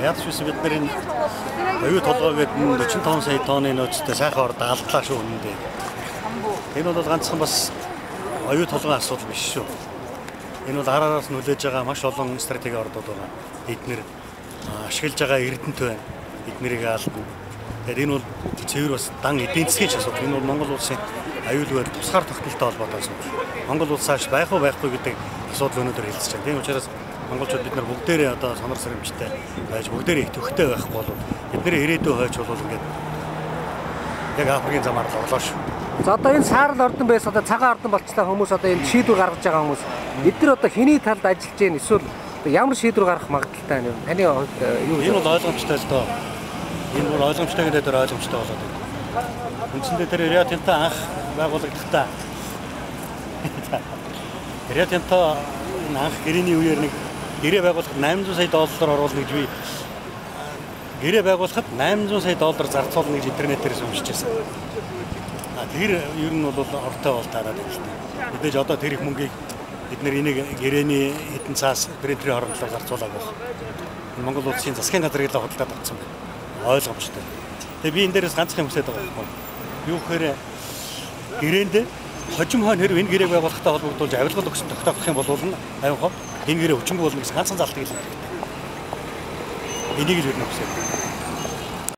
Яаж ч бид нарын оюу толгой гэдэг нь 45 сая тонны нөөцтэй сайхан орд алдлаа шүү үнэндээ. Энэ бол ганцхан бас оюу толгойн асуудал биш шүү. Энэ бол араараас нүлээж байгаа маш олон стратеги ордууд байгаа. Эднэр ашиглаж байгаа эрдэнэт байна. Эднэрийг алдна. Тэгэхээр энэ бол цэвэр бас дан эдийн засгийн асуудал. Энэ бол Монгол улсын аюулгүй тусгаар тогтнолтой холбоотой асуудал. Монгол улс хааш байх уу байхгүй гэдэг асуудал өнөөдөр хэлцэж байна. Тийм учраас монголчууд бид нар бүгдээрээ одоо сонор сэрэмжтэй байж бүгдээрээ их төвхтэй байхгүй бол бидний ирээдүйн хойч бол ингээд яг Африкийн замаар л орлоо шүү. За одоо энэ саарл ордон байс одоо цагаан ордон болчлаа хүмүүс одоо энэ шийдвэр гаргаж байгаа хүмүүс. Эдгээр одоо хэний талд ажиллаж байна эсвэл ямар шийдвэр гаргах магадaltaй байна вэ? Таны хувьд юу вэ? Энэ бол ойлгомжтой л доо. Энэ бол ойлгомжтой гэдэг дээр ойлгомжтой болоод байна. Үндсэндээ тэр Риотинтой анх байгуулагдахдаа Риотинтой анх гэрээний үеэр нэг гэрээ байгуулахад $800 сая оруулна гэж би гэрээ байгуулахад $800 сая зарцуулна гэж интернетээрээс уншиж байсан. Тэр ер нь бол ортой бол тараад байна. Мэдээж одоо тэр их мөнгийг бид нэр энийг гэрээний эдэн цаас принтерийн хоорондоо зарцуулаад байна. Монгол улсын засгийн газрыг л хөдөлгөөд авсан байна. Ойлгомжтой. Тэгээ би энэ дээрээс ганцхан юм хүсэж байгаа юм. Юу гэхээр гэрээнд хожим хойно хэрэг энэ гэрээг байгуулахтай холбогдуулж авилгал өгсөн тогтоох юм бол аюун хов энэ гэрээ өчнгүй болно гэсэн ганцхан залтыг л. Энийг л юу нөхсөө.